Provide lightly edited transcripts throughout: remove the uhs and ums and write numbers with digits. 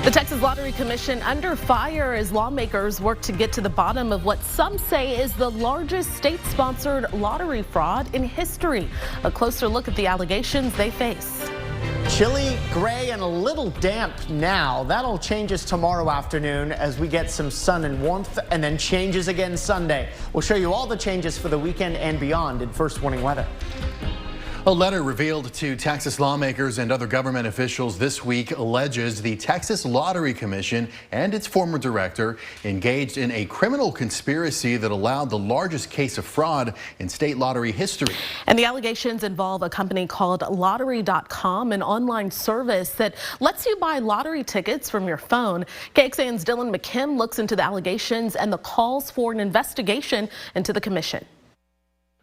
The Texas Lottery Commission under fire as lawmakers work to get to the bottom of what some say is the largest state-sponsored lottery fraud in history. A closer look at the allegations they face. Chilly, gray, and a little damp now. That all changes tomorrow afternoon as we get some sun and warmth, and then changes again Sunday. We'll show you all the changes for the weekend and beyond in First Warning Weather. A letter revealed to Texas lawmakers and other government officials this week alleges the Texas Lottery Commission and its former director engaged in a criminal conspiracy that allowed the largest case of fraud in state lottery history. And the allegations involve a company called Lottery.com, an online service that lets you buy lottery tickets from your phone. KXAN's Dylan McKim looks into the allegations and the calls for an investigation into the commission.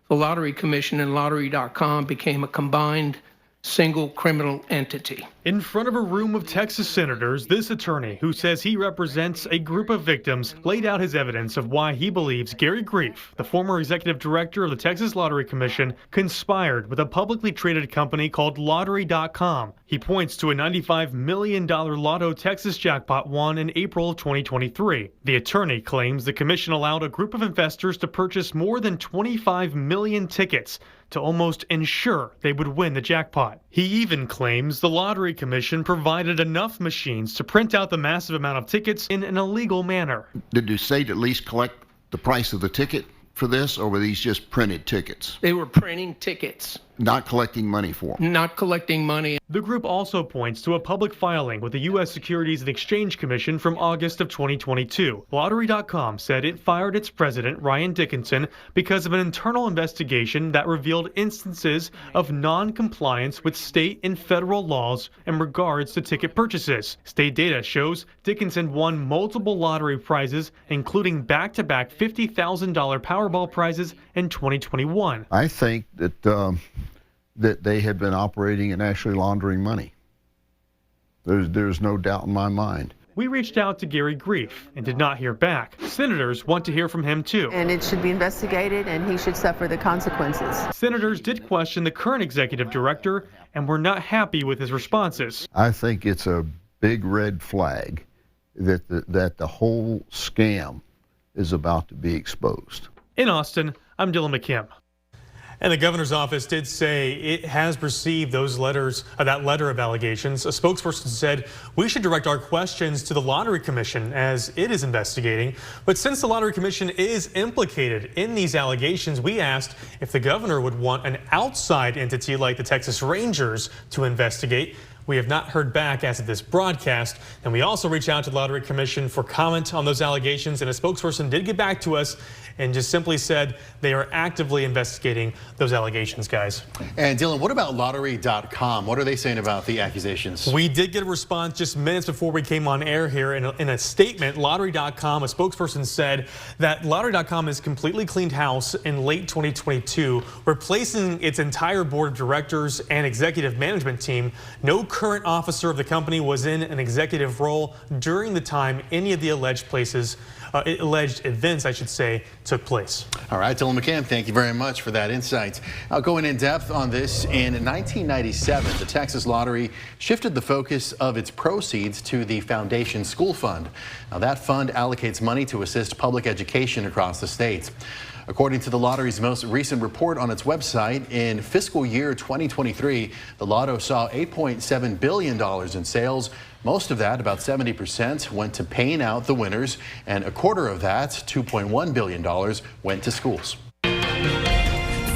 The Lottery Commission and Lottery.com became a combined single criminal entity. In front of a room of Texas senators, this attorney, who says he represents a group of victims, laid out his evidence of why he believes Gary Grief, the former executive director of the Texas Lottery Commission, conspired with a publicly traded company called Lottery.com. He points to a $95 million Lotto Texas jackpot won in April of 2023. The attorney claims the commission allowed a group of investors to purchase more than 25 million tickets to almost ensure they would win the jackpot. He even claims the Lottery Commission provided enough machines to print out the massive amount of tickets in an illegal manner. Did the state at least collect the price of the ticket for this, or were these just printed tickets? They were printing tickets. Not collecting money for them? Not collecting money. The group also points to a public filing with the U.S. Securities and Exchange Commission from August of 2022. Lottery.com said it fired its president, Ryan Dickinson, because of an internal investigation that revealed instances of non-compliance with state and federal laws in regards to ticket purchases. State data shows Dickinson won multiple lottery prizes, including back-to-back $50,000 Powerball prizes in 2021. I think that they had been operating and actually laundering money. There's no doubt in my mind. We reached out to Gary Grief and did not hear back. Senators want to hear from him too. And it should be investigated and he should suffer the consequences. Senators did question the current executive director and were not happy with his responses. I think it's a big red flag that the whole scam is about to be exposed. In Austin, I'm Dylan McKim. And the governor's office did say it has received those letters, that letter of allegations. A spokesperson said we should direct our questions to the Lottery Commission as it is investigating. But since the Lottery Commission is implicated in these allegations, we asked if the governor would want an outside entity like the Texas Rangers to investigate. We have not heard back as of this broadcast, and we also reached out to the Lottery Commission for comment on those allegations, and a spokesperson did get back to us and just simply said they are actively investigating those allegations, guys. And Dylan, what about Lottery.com? What are they saying about the accusations? We did get a response just minutes before we came on air here. In a statement, Lottery.com, a spokesperson said that Lottery.com has completely cleaned house in late 2022, replacing its entire board of directors and executive management team. No current officer of the company was in an executive role during the time any of the alleged events, I should say, took place. All right, Dylan McCann, thank you very much for that insight. Going in depth on this, in 1997, the Texas Lottery shifted the focus of its proceeds to the Foundation School Fund. Now, that fund allocates money to assist public education across the state. According to the lottery's most recent report on its website, in fiscal year 2023, the lotto saw $8.7 billion in sales. Most of that, about 70%, went to paying out the winners, and a quarter of that, $2.1 billion, went to schools.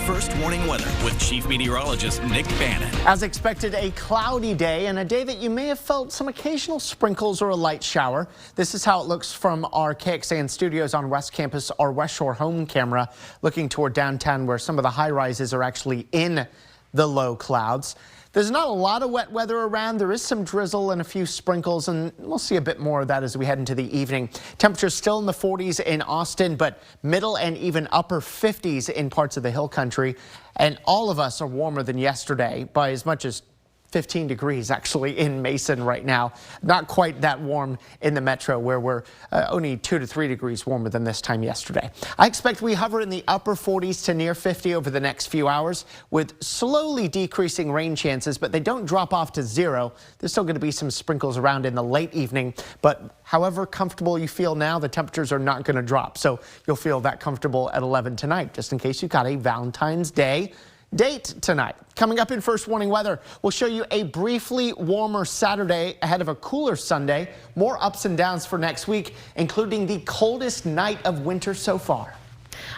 First Warning Weather with Chief Meteorologist Nick Bannon. As expected, a cloudy day and a day that you may have felt some occasional sprinkles or a light shower. This is how it looks from our KXAN studios on West Campus, our West Shore home camera, looking toward downtown where some of the high rises are actually in the low clouds. There's not a lot of wet weather around. There is some drizzle and a few sprinkles, and we'll see a bit more of that as we head into the evening. Temperatures still in the 40s in Austin, but middle and even upper 50s in parts of the hill country. And all of us are warmer than yesterday by as much as 15 degrees actually in Mason right now. Not quite that warm in the metro, where we're only 2 to 3 degrees warmer than this time yesterday. I expect we hover in the upper 40s to near 50 over the next few hours, with slowly decreasing rain chances, but they don't drop off to zero. There's still going to be some sprinkles around in the late evening, but however comfortable you feel now, the temperatures are not going to drop. So you'll feel that comfortable at 11 tonight, just in case you've got a Valentine's Day date tonight. Coming up in First Warning Weather, we'll show you a briefly warmer Saturday ahead of a cooler Sunday. More ups and downs for next week, including the coldest night of winter so far.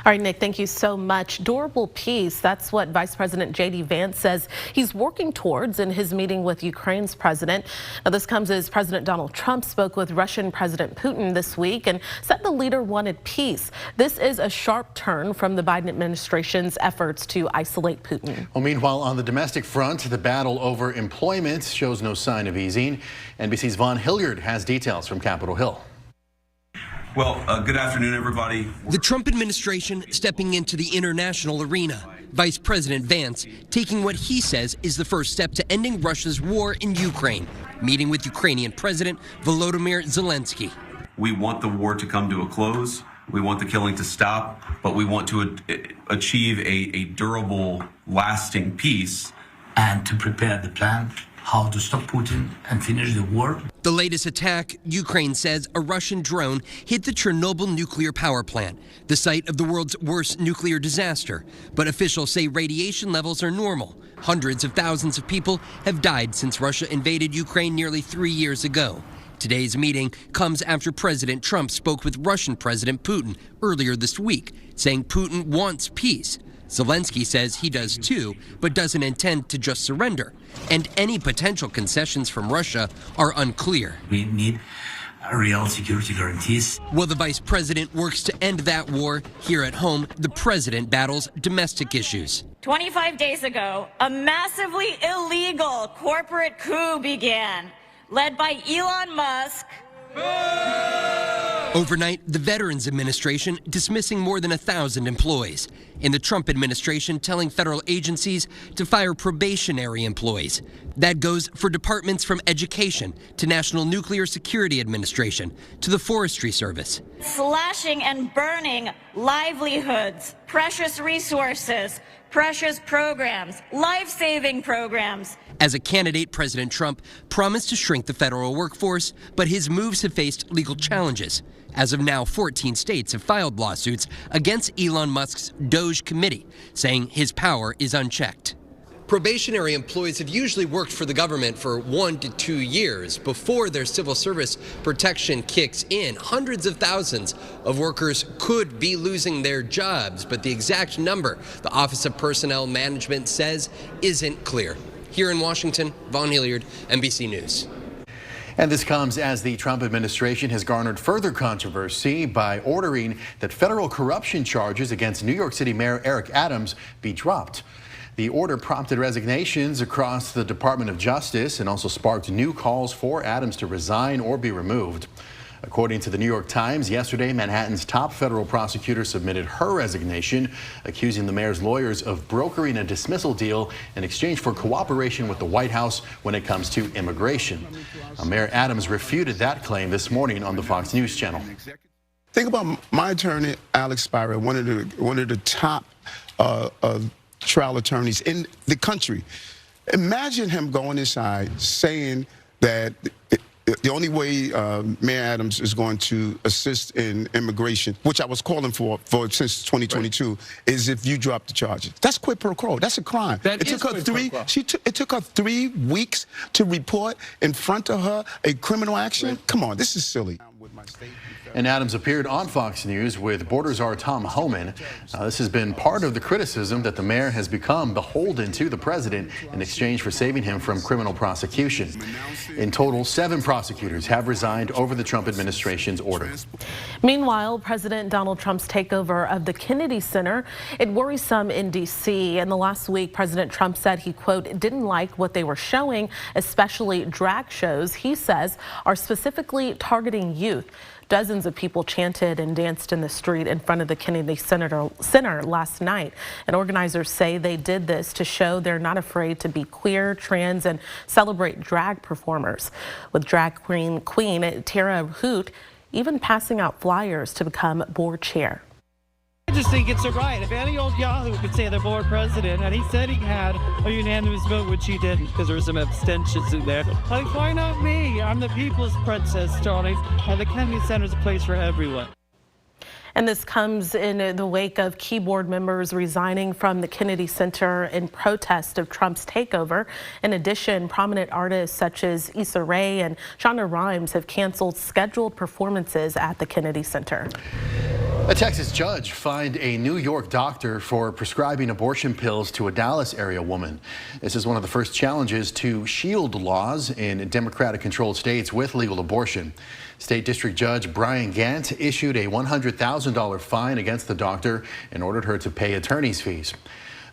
All right, Nick, thank you so much. Durable peace, that's what Vice President J.D. Vance says he's working towards in his meeting with Ukraine's president. Now, this comes as President Donald Trump spoke with Russian President Putin this week and said the leader wanted peace. This is a sharp turn from the Biden administration's efforts to isolate Putin. Well, meanwhile, on the domestic front, the battle over employment shows no sign of easing. NBC's Vaughn Hilliard has details from Capitol Hill. Well, good afternoon, everybody. The Trump administration stepping into the international arena. Vice President Vance taking what he says is the first step to ending Russia's war in Ukraine, meeting with Ukrainian President Volodymyr Zelensky. We want the war to come to a close. We want the killing to stop, but we want to achieve a durable, lasting peace. And to prepare the plan how to stop Putin and finish the war. The latest attack, Ukraine says a Russian drone hit the Chernobyl nuclear power plant, the site of the world's worst nuclear disaster. But officials say radiation levels are normal. Hundreds of thousands of people have died since Russia invaded Ukraine nearly 3 years ago. Today's meeting comes after President Trump spoke with Russian President Putin earlier this week, saying Putin wants peace. Zelensky says he does too, but doesn't intend to just surrender. And any potential concessions from Russia are unclear. We need real security guarantees. While the vice president works to end that war, here at home, the president battles domestic issues. 25 days ago, a massively illegal corporate coup began, led by Elon Musk. Overnight, the Veterans Administration dismissing more than 1,000 employees. In the Trump administration telling federal agencies to fire probationary employees. That goes for departments from education to National Nuclear Security Administration to the Forestry Service. Slashing and burning livelihoods, precious resources, precious programs, life-saving programs. As a candidate, President Trump promised to shrink the federal workforce, but his moves have faced legal challenges. As of now, 14 states have filed lawsuits against Elon Musk's DOGE committee, saying his power is unchecked. Probationary employees have usually worked for the government for 1 to 2 years before their civil service protection kicks in. Hundreds of thousands of workers could be losing their jobs, but the exact number the Office of Personnel Management says isn't clear. Here in Washington, Vaughn Hilliard, NBC News. And this comes as the Trump administration has garnered further controversy by ordering that federal corruption charges against New York City Mayor Eric Adams be dropped. The order prompted resignations across the Department of Justice and also sparked new calls for Adams to resign or be removed. According to the New York Times, yesterday, Manhattan's top federal prosecutor submitted her resignation, accusing the mayor's lawyers of brokering a dismissal deal in exchange for cooperation with the White House when it comes to immigration. Mayor Adams refuted that claim this morning on the Fox News channel. Think about my attorney, Alex Spira, one of the top trial attorneys in the country. Imagine him going inside saying that the only way Mayor Adams is going to assist in immigration, which I was calling for since 2022, is if you drop the charges. That's quid pro quo. That's a crime. It took her 3 weeks to report in front of her a criminal action. Right. Come on, this is silly. And Adams appeared on Fox News with border czar Tom Homan. This has been part of the criticism that the mayor has become beholden to the president in exchange for saving him from criminal prosecution. In total, 7 prosecutors have resigned over the Trump administration's order. Meanwhile, President Donald Trump's takeover of the Kennedy Center, it worries some in D.C. And the last week, President Trump said he, quote, didn't like what they were showing, especially drag shows he says are specifically targeting youth. Dozens of people chanted and danced in the street in front of the Kennedy Center last night. And organizers say they did this to show they're not afraid to be queer, trans, and celebrate drag performers. With drag queen Tara Hoot even passing out flyers to become board chair. I just think it's a right. If any old yahoo could say they're board president, and he said he had a unanimous vote, which he didn't, because there were some abstentions in there. Like, why not me? I'm the people's princess, darling, and the Kennedy Center is a place for everyone. And this comes in the wake of key board members resigning from the Kennedy Center in protest of Trump's takeover. In addition, prominent artists such as Issa Rae and Shonda Rhimes have canceled scheduled performances at the Kennedy Center. A Texas judge fined a New York doctor for prescribing abortion pills to a Dallas area woman. This is one of the first challenges to shield laws in Democratic-controlled states with legal abortion. State District Judge Brian Gant issued a $100,000 fine against the doctor and ordered her to pay attorney's fees.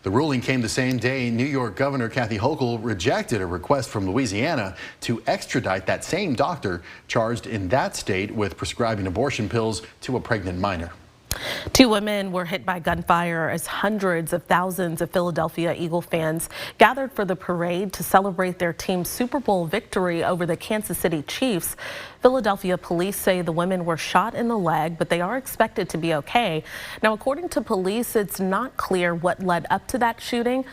The ruling came the same day New York Governor Kathy Hochul rejected a request from Louisiana to extradite that same doctor charged in that state with prescribing abortion pills to a pregnant minor. 2 women were hit by gunfire as hundreds of thousands of Philadelphia Eagle fans gathered for the parade to celebrate their team's Super Bowl victory over the Kansas City Chiefs. Philadelphia police say the women were shot in the leg, but they are expected to be okay. Now, according to police, it's not clear what led up to that shooting,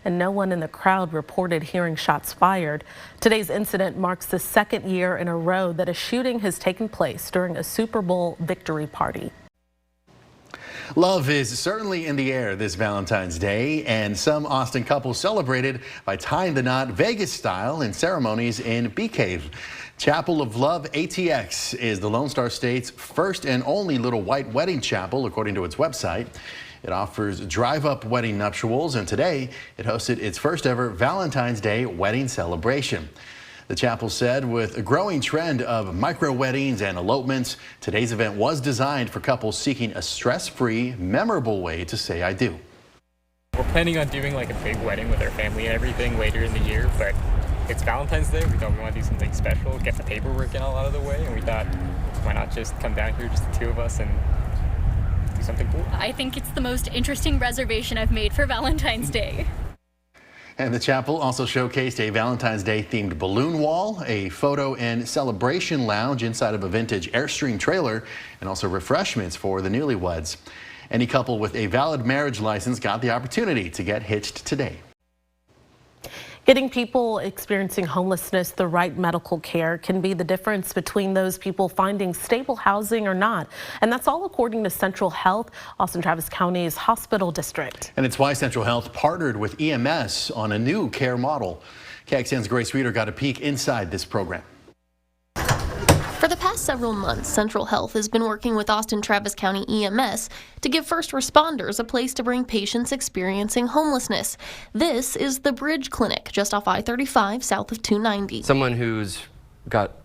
and no one in the crowd reported hearing shots fired. Today's incident marks the 2nd year in a row that a shooting has taken place during a Super Bowl victory party. Love is certainly in the air this Valentine's Day, and some Austin couples celebrated by tying the knot Vegas style in ceremonies in Bee Cave. Chapel of Love ATX is the Lone Star State's first and only little white wedding chapel, according to its website. It offers drive-up wedding nuptials, and today it hosted its first ever Valentine's Day wedding celebration. The chapel said with a growing trend of micro weddings and elopements, today's event was designed for couples seeking a stress-free, memorable way to say I do. We're planning on doing like a big wedding with our family and everything later in the year, but it's Valentine's Day. We thought we want to do something special, get the paperwork and all out of the way, and we thought, why not just come down here, just the 2 of us, and do something cool. I think it's the most interesting reservation I've made for Valentine's Day. And the chapel also showcased a Valentine's Day themed balloon wall, a photo and celebration lounge inside of a vintage Airstream trailer, and also refreshments for the newlyweds. Any couple with a valid marriage license got the opportunity to get hitched today. Getting people experiencing homelessness the right medical care can be the difference between those people finding stable housing or not. And that's all according to Central Health, Austin Travis County's hospital district. And it's why Central Health partnered with EMS on a new care model. KXAN's Grace Reeder got a peek inside this program. For the past several months, Central Health has been working with Austin Travis County EMS to give first responders a place to bring patients experiencing homelessness. This is the Bridge Clinic, just off I-35 south of 290. Someone who's got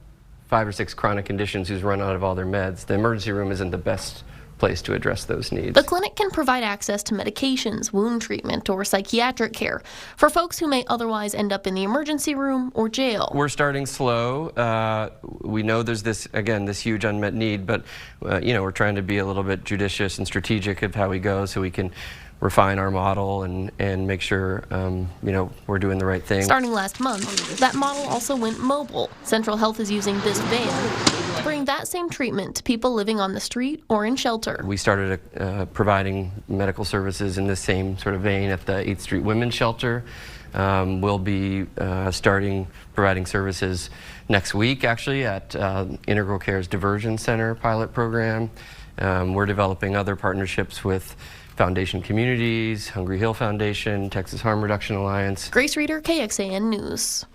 5 or 6 chronic conditions who's run out of all their meds, the emergency room isn't the best place to address those needs. The clinic can provide access to medications, wound treatment, or psychiatric care for folks who may otherwise end up in the emergency room or jail. We're starting slow. We know there's this huge unmet need, but we're trying to be a little bit judicious and strategic of how we go so we can refine our model and make sure we're doing the right thing. Starting last month, that model also went mobile. Central Health is using this van to bring that same treatment to people living on the street or in shelter. We started providing medical services in the same sort of vein at the 8th Street Women's Shelter. We'll be starting providing services next week, actually, at Integral Care's Diversion Center pilot program. We're developing other partnerships with Foundation Communities, Hungry Hill Foundation, Texas Harm Reduction Alliance. Grace Reeder, KXAN News.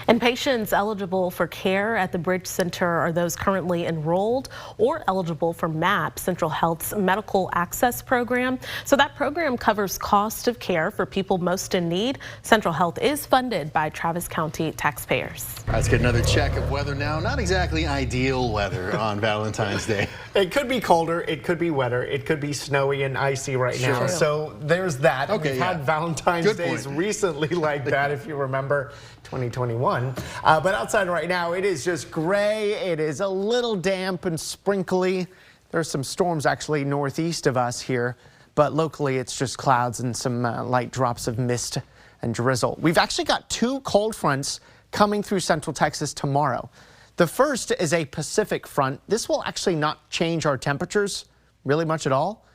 And patients eligible for care at the Bridge Center are those currently enrolled or eligible for MAP, Central Health's medical access program. So that program covers cost of care for people most in need. Central Health is funded by Travis County taxpayers. Let's get another check of weather now. Not exactly ideal weather on Valentine's Day. It could be colder, it could be wetter, it could be snowy and icy right right now. So there's that. Okay, We've had Valentine's Days recently like that, if you remember, 2021. But outside right now, it is just gray. It is a little damp and sprinkly. There's some storms actually northeast of us here, but locally it's just clouds and some light drops of mist and drizzle. We've actually got 2 cold fronts coming through Central Texas tomorrow. The first is a Pacific front. This will actually not change our temperatures really much at all.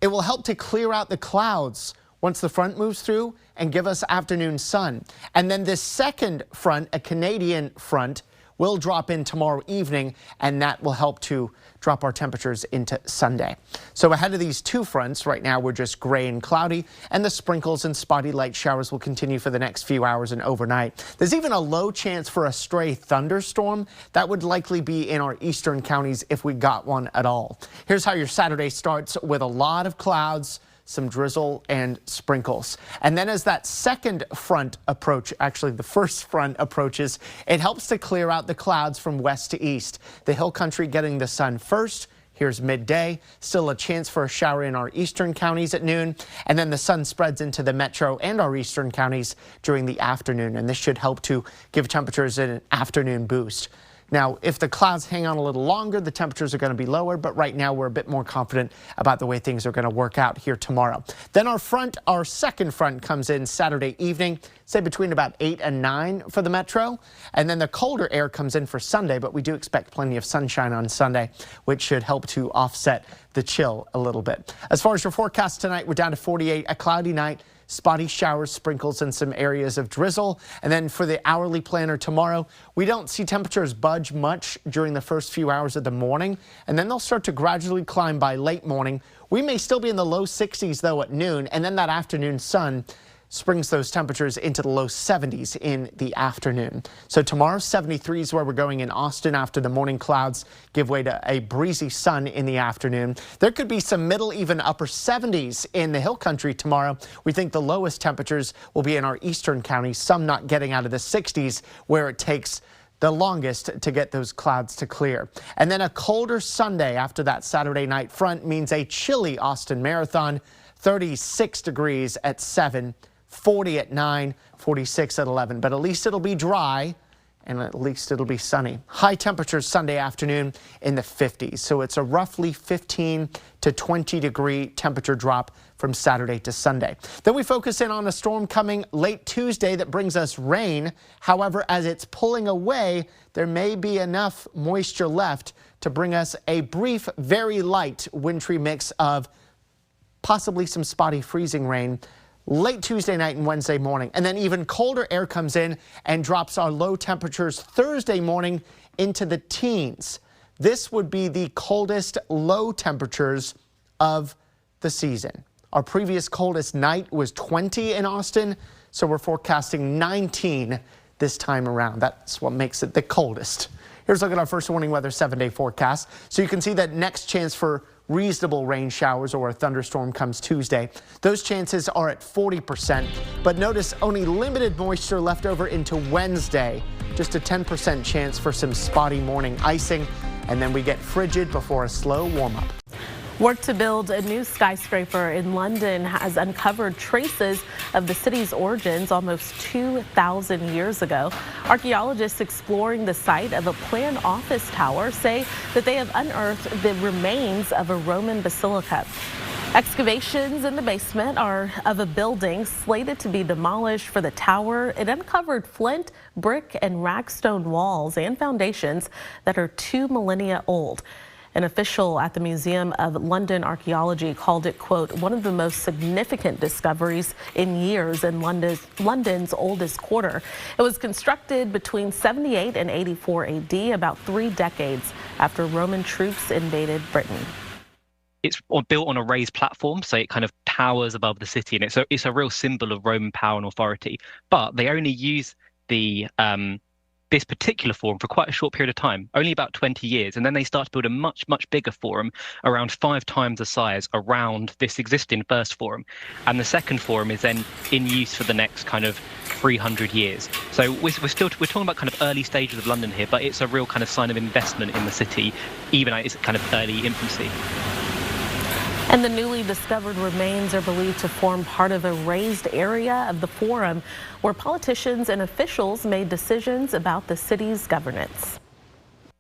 It will help to clear out the clouds once the front moves through and give us afternoon sun. And then this second front, a Canadian front, will drop in tomorrow evening, and that will help to drop our temperatures into Sunday. So ahead of these 2 fronts, right now we're just gray and cloudy, and the sprinkles and spotty light showers will continue for the next few hours and overnight. There's even a low chance for a stray thunderstorm. That would likely be in our eastern counties if we got one at all. Here's how your Saturday starts, with a lot of clouds, some drizzle and sprinkles. And then as that second front actually the first front approaches, it helps to clear out the clouds from west to east. The hill country getting the sun first. Here's midday, still a chance for a shower in our eastern counties at noon, and then the sun spreads into the metro and our eastern counties during the afternoon, and this should help to give temperatures an afternoon boost. Now, if the clouds hang on a little longer, the temperatures are going to be lower, but right now we're a bit more confident about the way things are going to work out here tomorrow. Then our second front comes in Saturday evening, say between about 8 and 9 for the metro. And then the colder air comes in for Sunday, but we do expect plenty of sunshine on Sunday, which should help to offset the chill a little bit. As far as your forecast tonight, we're down to 48, a cloudy night. Spotty showers, sprinkles, and some areas of drizzle. And then for the hourly planner tomorrow, we don't see temperatures budge much during the first few hours of the morning, and then they'll start to gradually climb by late morning. We may still be in the low 60s, though, at noon, and then that afternoon sun springs those temperatures into the low 70s in the afternoon. So tomorrow, 73 is where we're going in Austin after the morning clouds give way to a breezy sun in the afternoon. There could be some middle, even upper 70s in the hill country tomorrow. We think the lowest temperatures will be in our eastern counties, some not getting out of the 60s, where it takes the longest to get those clouds to clear. And then a colder Sunday after that Saturday night front means a chilly Austin Marathon, 36 degrees at 7. 40 at 9, 46 at 11, but at least it'll be dry and at least it'll be sunny. High temperatures Sunday afternoon in the 50s, so it's a roughly 15 to 20 degree temperature drop from Saturday to Sunday. Then we focus in on a storm coming late Tuesday that brings us rain. However, as it's pulling away, there may be enough moisture left to bring us a brief, very light wintry mix of possibly some spotty freezing rain late Tuesday night and Wednesday morning. And then even colder air comes in and drops our low temperatures Thursday morning into the teens. This would be the coldest low temperatures of the season. Our previous coldest night was 20 in Austin, so we're forecasting 19 this time around. That's what makes it the coldest. Here's a look at our first warning weather 7-day forecast. So you can see that next chance for reasonable rain showers or a thunderstorm comes Tuesday. Those chances are at 40%, but notice only limited moisture left over into Wednesday. Just a 10% chance for some spotty morning icing, and then we get frigid before a slow warm-up. Work to build a new skyscraper in London has uncovered traces of the city's origins almost 2,000 years ago. Archaeologists exploring the site of a planned office tower say that they have unearthed the remains of a Roman basilica. Excavations in the basement are of a building slated to be demolished for the tower. It uncovered flint, brick, and ragstone walls and foundations that are 2 millennia old. An official at the Museum of London Archaeology called it, quote, one of the most significant discoveries in years in London's oldest quarter. It was constructed between 78 and 84 AD, about 3 decades after Roman troops invaded Britain. It's built on a raised platform, so it kind of towers above the city, and it's a real symbol of Roman power and authority. But they only use this particular forum for quite a short period of time, only about 20 years. And then they start to build a much, much bigger forum, around 5 times the size, around this existing first forum. And the second forum is then in use for the next kind of 300 years. So we're talking about kind of early stages of London here, but it's a real kind of sign of investment in the city, even at its kind of early infancy. And the newly discovered remains are believed to form part of a raised area of the Forum where politicians and officials made decisions about the city's governance.